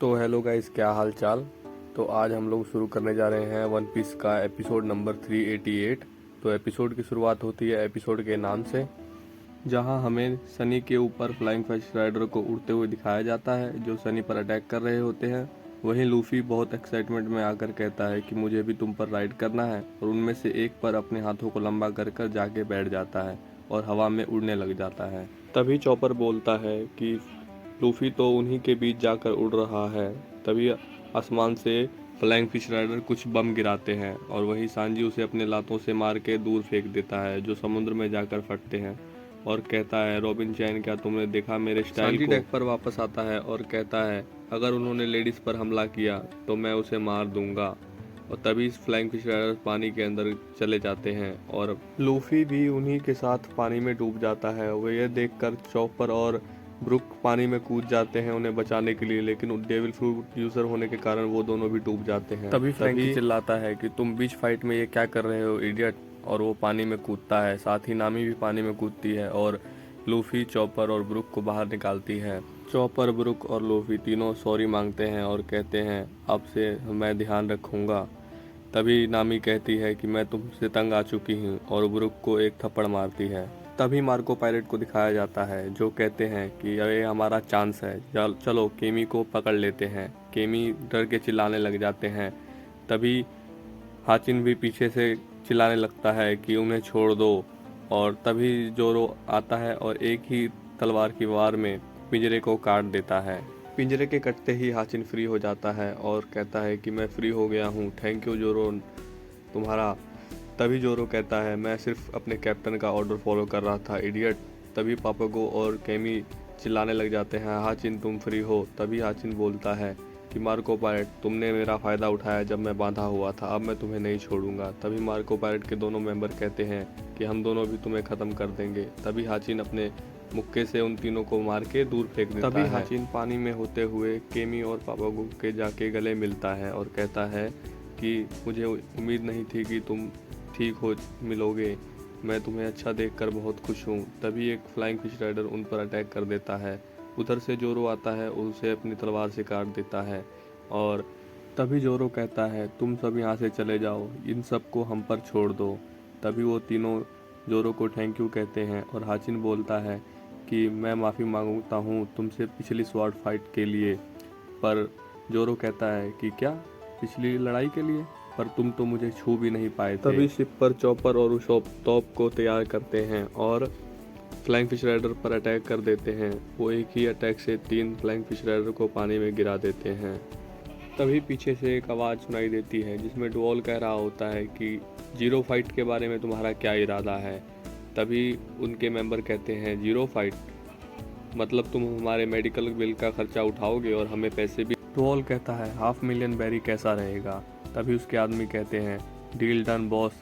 तो hello guys, क्या हाल चाल। तो आज हम लोग शुरू करने जा रहे हैं वन पीस का एपिसोड नंबर 388। तो एपिसोड की शुरुआत होती है एपिसोड के नाम से, जहां हमें सनी के ऊपर फ्लाइंग फिश राइडर को उड़ते हुए दिखाया जाता है जो सनी पर अटैक कर रहे होते हैं। वहीं लूफी बहुत एक्साइटमेंट में आकर कहता है कि मुझे भी तुम पर राइड करना है, और उनमें से एक पर अपने हाथों को लंबा कर कर जाके बैठ जाता है और हवा में उड़ने लग जाता है। तभी चॉपर बोलता है कि लूफी तो उन्हीं के बीच जाकर उड़ रहा है। तभी आसमान से फ्लाइंग फिश राइडर कुछ बम गिराते हैं और वही सांजी उसे अपने लातों से मार के दूर फेंक देता है, जो समुद्र में जाकर फटते हैं। और कहता है, रॉबिन चैन, क्या तुमने देखा मेरे स्टाइल को। सांजी डेक पर वापस आता है और कहता है, अगर उन्होंने लेडीज पर हमला किया तो मैं उसे मार दूंगा। और तभी फ्लाइंग फिश राइडर पानी के अंदर चले जाते हैं और लूफी भी उन्हीं के साथ पानी में डूब जाता है। वह यह देखकर चॉपर और ब्रुक पानी में कूद जाते हैं उन्हें बचाने के लिए, लेकिन डेविल फ्रूट यूजर होने के कारण वो दोनों भी डूब जाते हैं। तभी फ्रैंकी चिल्लाता है कि तुम बीच फाइट में ये क्या कर रहे हो इडियट, और वो पानी में कूदता है। साथ ही नामी भी पानी में कूदती है और लूफी, चॉपर और ब्रुक को बाहर निकालती है। चॉपर, ब्रुक और लूफी तीनों सॉरी मांगते हैं और कहते हैं, अब से मैं ध्यान रखूंगा। तभी नामी कहती है कि मैं तुमसे तंग आ चुकी हूँ, और ब्रुक को एक थप्पड़ मारती है। तभी मार्को पायरेट को दिखाया जाता है, जो कहते हैं कि ये हमारा चांस है, चलो केमी को पकड़ लेते हैं। केमी डर के चिल्लाने लग जाते हैं। तभी हाचिन भी पीछे से चिल्लाने लगता है कि उन्हें छोड़ दो। और तभी जोरो आता है और एक ही तलवार की वार में पिंजरे को काट देता है। पिंजरे के कटते ही हाचिन फ्री हो जाता है और कहता है कि मैं फ्री हो गया हूँ, थैंक यू जोरो तुम्हारा। तभी जोरो कहता है, मैं सिर्फ अपने कैप्टन का ऑर्डर फॉलो कर रहा था इडियट। तभी पापागो और केमी चिल्लाने लग जाते हैं, हाचिन तुम फ्री हो। तभी हाचिन बोलता है कि मार्को पायरेट, तुमने मेरा फ़ायदा उठाया जब मैं बांधा हुआ था, अब मैं तुम्हें नहीं छोड़ूंगा। तभी मार्को पायरेट के दोनों मेंबर कहते हैं कि हम दोनों भी तुम्हें ख़त्म कर देंगे। तभी हाचिन अपने मुक्के से उन तीनों को मार के दूर फेंक देता है। तभी हाचिन पानी में होते हुए केमी और पापागो के जाके गले मिलता है और कहता है कि मुझे उम्मीद नहीं थी कि तुम ठीक हो मिलोगे, मैं तुम्हें अच्छा देखकर बहुत खुश हूँ। तभी एक फ्लाइंग फिश राइडर उन पर अटैक कर देता है। उधर से जोरो आता है, उसे अपनी तलवार से काट देता है। और तभी जोरो कहता है, तुम सब यहाँ से चले जाओ, इन सब को हम पर छोड़ दो। तभी वो तीनों जोरो को थैंक यू कहते हैं और हाचिन बोलता है कि मैं माफ़ी मांगता हूँ तुमसे पिछली स्वॉर्ड फाइट के लिए। पर जोरो कहता है कि क्या पिछली लड़ाई के लिए, पर तुम तो मुझे छू भी नहीं पाए थे। तभी शिप पर चॉपर और उशॉप तोप को तैयार करते हैं और फ्लाइंग फिश राइडर पर अटैक कर देते हैं। वो एक ही अटैक से 3 फ्लाइंग फिश राइडर को पानी में गिरा देते हैं। तभी पीछे से एक आवाज़ सुनाई देती है जिसमें डुओल कह रहा होता है कि जीरो फाइट के बारे में तुम्हारा क्या इरादा है। तभी उनके मेंबर कहते हैं, जीरो फाइट मतलब तुम हमारे मेडिकल बिल का खर्चा उठाओगे और हमें पैसे भी। डुओल कहता है, 500,000 बैरी कैसा रहेगा। तभी उसके आदमी कहते हैं, डील डन बॉस,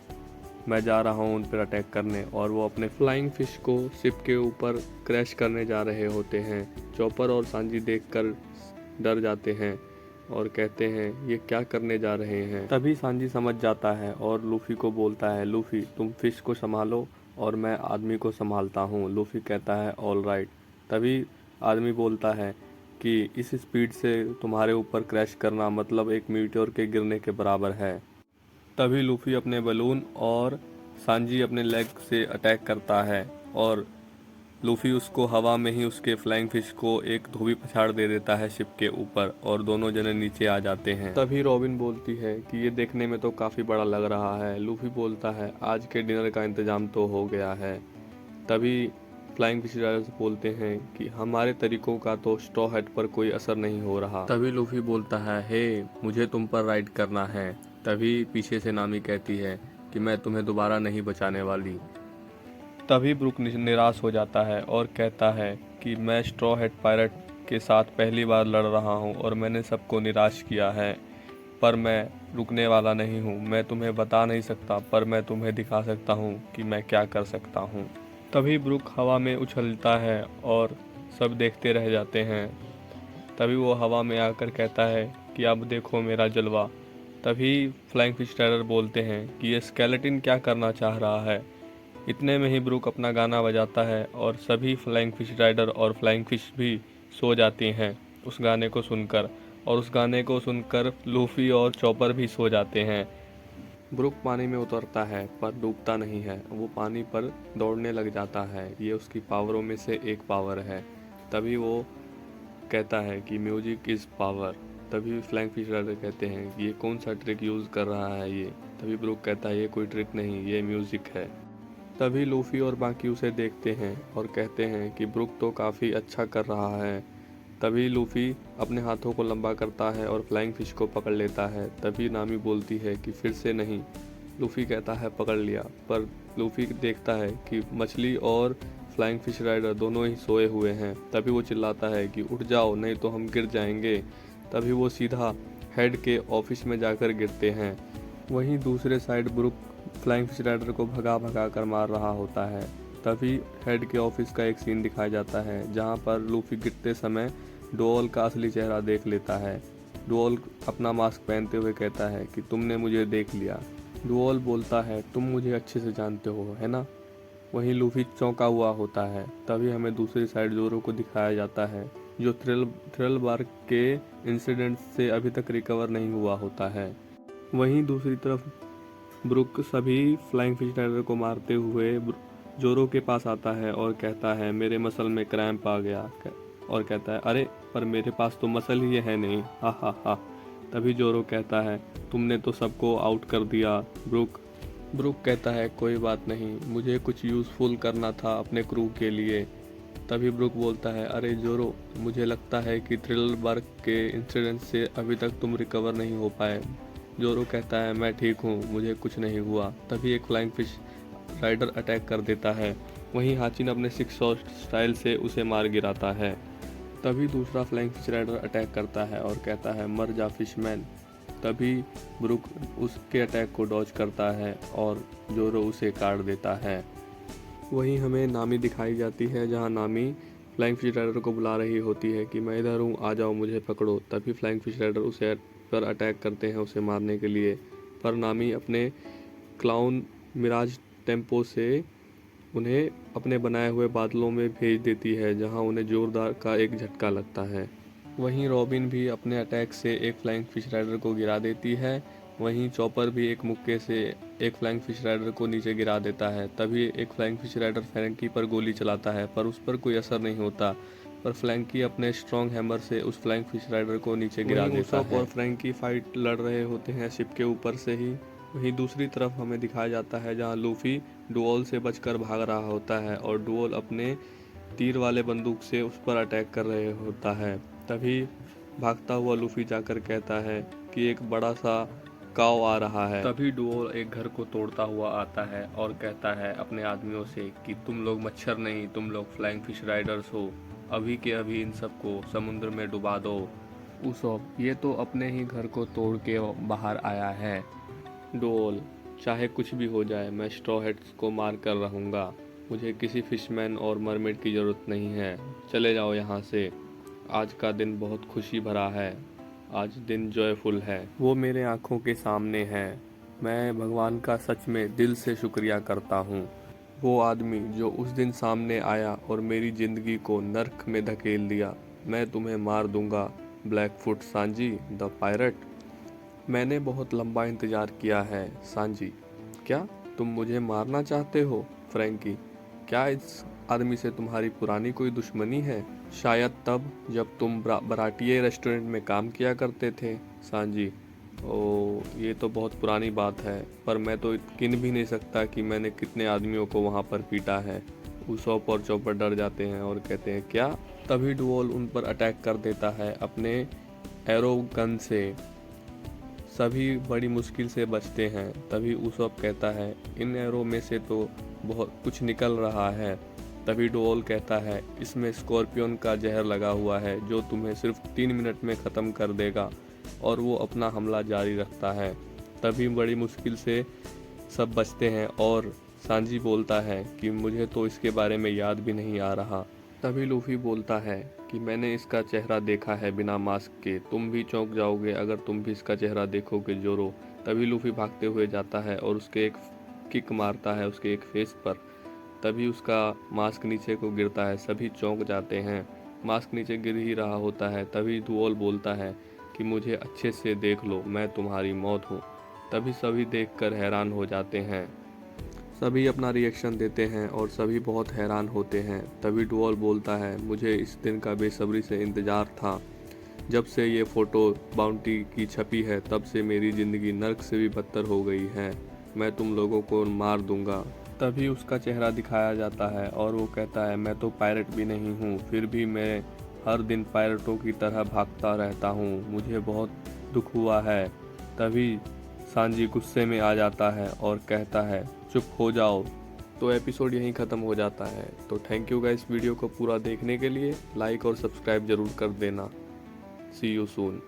मैं जा रहा हूँ उन पर अटैक करने। और वो अपने फ्लाइंग फिश को शिप के ऊपर क्रैश करने जा रहे होते हैं। चॉपर और सांजी देखकर डर जाते हैं और कहते हैं, ये क्या करने जा रहे हैं। तभी सांजी समझ जाता है और लूफी को बोलता है, लूफी तुम फिश को संभालो और मैं आदमी को संभालता हूँ। लूफी कहता है, ऑल राइट। तभी आदमी बोलता है कि इस स्पीड से तुम्हारे ऊपर क्रैश करना मतलब एक मीटियोर के गिरने के बराबर है। तभी लूफी अपने बलून और सांजी अपने लेग से अटैक करता है और लूफी उसको हवा में ही उसके फ्लाइंग फिश को एक धोबी पछाड़ दे देता है शिप के ऊपर, और दोनों जने नीचे आ जाते हैं। तभी रॉबिन बोलती है कि ये देखने में तो काफ़ी बड़ा लग रहा है। लूफी बोलता है, आज के डिनर का इंतजाम तो हो गया है। तभी फ्लाइंग फिश राइडर्स बोलते हैं कि हमारे तरीकों का तो स्ट्रॉ हैट पर कोई असर नहीं हो रहा। तभी लूफी बोलता है, हे मुझे तुम पर राइड करना है। तभी पीछे से नामी कहती है कि मैं तुम्हें दोबारा नहीं बचाने वाली। तभी ब्रुक निराश हो जाता है और कहता है कि मैं स्ट्रॉ हैट पायरेट के साथ पहली बार लड़ रहा हूँ और मैंने सबको निराश किया है, पर मैं रुकने वाला नहीं हूँ। मैं तुम्हें बता नहीं सकता, पर मैं तुम्हें दिखा सकता हूँ कि मैं क्या कर सकता हूँ। तभी ब्रुक हवा में उछलता है और सब देखते रह जाते हैं। तभी वो हवा में आकर कहता है कि अब देखो मेरा जलवा। तभी फ्लाइंग फिश राइडर बोलते हैं कि ये स्केलेटन क्या करना चाह रहा है। इतने में ही ब्रुक अपना गाना बजाता है और सभी फ्लाइंग फिश राइडर और फ्लाइंग फिश भी सो जाती हैं उस गाने को सुनकर। और उस गाने को सुनकर लूफी और चॉपर भी सो जाते हैं। ब्रुक पानी में उतरता है पर डूबता नहीं है, वो पानी पर दौड़ने लग जाता है। ये उसकी पावरों में से एक पावर है। तभी वो कहता है कि म्यूजिक इज़ पावर। तभी फ्लाइंग फिश राइडर कहते हैं कि ये कौन सा ट्रिक यूज़ कर रहा है ये। तभी ब्रुक कहता है ये कोई ट्रिक नहीं, ये म्यूजिक है। तभी लूफी और बाकी उसे देखते हैं और कहते हैं कि ब्रुक तो काफ़ी अच्छा कर रहा है। तभी लूफी अपने हाथों को लंबा करता है और फ्लाइंग फिश को पकड़ लेता है। तभी नामी बोलती है कि फिर से नहीं। लूफी कहता है पकड़ लिया, पर लूफी देखता है कि मछली और फ्लाइंग फिश राइडर दोनों ही सोए हुए हैं। तभी वो चिल्लाता है कि उठ जाओ नहीं तो हम गिर जाएंगे। तभी वो सीधा हेड के ऑफिस में जाकर गिरते हैं। वहीं दूसरे side Brook flying fish rider को भगा भगा कर मार रहा होता है। तभी हेड के ऑफिस का एक सीन दिखाया जाता है जहां पर लूफी गिरते समय डुओल का असली चेहरा देख लेता है। डुओल अपना मास्क पहनते हुए कहता है कि तुमने मुझे देख लिया। डुओल बोलता है तुम मुझे अच्छे से जानते हो, है ना। वहीं लूफी चौंका हुआ होता है। तभी हमें दूसरी साइड जोरो को दिखाया जाता है जो थ्रिल बार के इंसिडेंट से अभी तक रिकवर नहीं हुआ होता है। वहीं दूसरी तरफ ब्रुक सभी फ्लाइंग फिश राइडर को मारते हुए जोरो के पास आता है और कहता है मेरे मसल में क्रैम्प आ गया। और कहता है अरे पर मेरे पास तो मसल ही है नहीं, हा हा हा। तभी जोरो कहता है तुमने तो सबको आउट कर दिया ब्रुक कहता है कोई बात नहीं, मुझे कुछ यूज़फुल करना था अपने क्रू के लिए। तभी ब्रुक बोलता है अरे जोरो, मुझे लगता है कि थ्रिल बर्ग के इंसिडेंट से अभी तक तुम रिकवर नहीं हो पाए। जोरो कहता है मैं ठीक हूँ, मुझे कुछ नहीं हुआ। तभी एक फ्लाइंग फिश राइडर अटैक कर देता है। वहीं हाचिन अपने सिक्स शॉट स्टाइल से उसे मार गिराता है। तभी दूसरा फ्लाइंग फिश राइडर अटैक करता है और कहता है मर जा फिशमैन। तभी ब्रुक उसके अटैक को डॉज करता है और जोरो उसे काट देता है। वहीं हमें नामी दिखाई जाती है जहां नामी फ्लाइंग फिश राइडर को बुला रही होती है कि मैं इधर हूँ, आ जाओ मुझे पकड़ो। तभी फ्लाइंग फिश राइडर उसे पर अटैक करते हैं उसे मारने के लिए, पर नामी अपने क्लाउन मिराज टेम्पो से उन्हें अपने बनाए हुए बादलों में भेज देती है जहां उन्हें जोरदार का एक झटका लगता है। वहीं रॉबिन भी अपने अटैक से एक फ्लाइंग फिश राइडर को गिरा देती है। वहीं चॉपर भी एक मुक्के से एक फ्लाइंग फिश राइडर को नीचे गिरा देता है। तभी एक फ्लाइंग फिश राइडर फ्रैंकी पर गोली चलाता है पर उस पर कोई असर नहीं होता, पर फ्रैंकी अपने स्ट्रॉन्ग हैमर से उस फ्लाइंग फिश राइडर को नीचे गिरा देता है। और फ्रैंकी फाइट लड़ रहे होते हैं शिप के ऊपर से ही। वहीं दूसरी तरफ हमें दिखाया जाता है जहां लूफी डुओल से बचकर भाग रहा होता है और डुओल अपने तीर वाले बंदूक से उस पर अटैक कर रहे होता है। तभी भागता हुआ लूफी जाकर कहता है कि एक बड़ा सा काव आ रहा है। तभी डुओल एक घर को तोड़ता हुआ आता है और कहता है अपने आदमियों से कि तुम लोग मच्छर नहीं, तुम लोग फ्लाइंग फिश राइडर्स हो, अभी के अभी इन सबको समुद्र में डुबा दो। उसोप ये तो अपने ही घर को तोड़ के बाहर आया है। डुओल चाहे कुछ भी हो जाए मैं स्ट्रॉ हेड्स को मार कर रहूँगा, मुझे किसी फिशमैन और मरमेड की ज़रूरत नहीं है, चले जाओ यहाँ से। आज का दिन बहुत खुशी भरा है, आज दिन जॉयफुल है, वो मेरे आँखों के सामने है। मैं भगवान का सच में दिल से शुक्रिया करता हूँ। वो आदमी जो उस दिन सामने आया और मेरी ज़िंदगी को नर्क में धकेल दिया, मैं तुम्हें मार दूंगा ब्लैकफुट सांजी द पायरट। मैंने बहुत लंबा इंतज़ार किया है सांजी। क्या तुम मुझे मारना चाहते हो फ्रैंकी? क्या इस आदमी से तुम्हारी पुरानी कोई दुश्मनी है? शायद तब जब तुम बराटिए रेस्टोरेंट में काम किया करते थे सांजी। ओ ये तो बहुत पुरानी बात है, पर मैं तो गिन भी नहीं सकता कि मैंने कितने आदमियों को वहाँ पर पीटा है। उसॉप और चॉपर डर जाते हैं और कहते हैं क्या? तभी डुओल उन पर अटैक कर देता है अपने एरो गन से। सभी बड़ी मुश्किल से बचते हैं। तभी उसॉप कहता है इन एरो में से तो बहुत कुछ निकल रहा है। तभी डुओल कहता है इसमें स्कॉर्पियन का जहर लगा हुआ है जो तुम्हें सिर्फ 3 मिनट में ख़त्म कर देगा, और वो अपना हमला जारी रखता है। तभी बड़ी मुश्किल से सब बचते हैं और सांजी बोलता है कि मुझे तो इसके बारे में याद भी नहीं आ रहा। तभी लूफी बोलता है कि मैंने इसका चेहरा देखा है बिना मास्क के, तुम भी चौंक जाओगे अगर तुम भी इसका चेहरा देखोगे जोरो। तभी लूफी भागते हुए जाता है और उसके एक किक मारता है उसके एक फेस पर। तभी उसका मास्क नीचे को गिरता है, सभी चौंक जाते हैं। मास्क नीचे गिर ही रहा होता है, तभी डुओल बोलता है कि मुझे अच्छे से देख लो, मैं तुम्हारी मौत हूँ। तभी सभी देखकर हैरान हो जाते हैं। सभी अपना रिएक्शन देते हैं और सभी बहुत हैरान होते हैं। तभी डुअल बोलता है, मुझे इस दिन का बेसब्री से इंतज़ार था। जब से ये फ़ोटो बाउंटी की छपी है तब से मेरी ज़िंदगी नर्क से भी बदतर हो गई है। मैं तुम लोगों को मार दूंगा। तभी उसका चेहरा दिखाया जाता है और वो कहता है, मैं तो पायलट भी नहीं हूँ, फिर भी मैं हर दिन पायलटों की तरह भागता रहता हूँ। मुझे बहुत दुख हुआ है। तभी सांजी गुस्से में आ जाता है और कहता है, चुप हो जाओ। तो एपिसोड यहीं ख़त्म हो जाता है। तो थैंक यू गाइस वीडियो को पूरा देखने के लिए। लाइक और सब्सक्राइब ज़रूर कर देना। सी यू सून।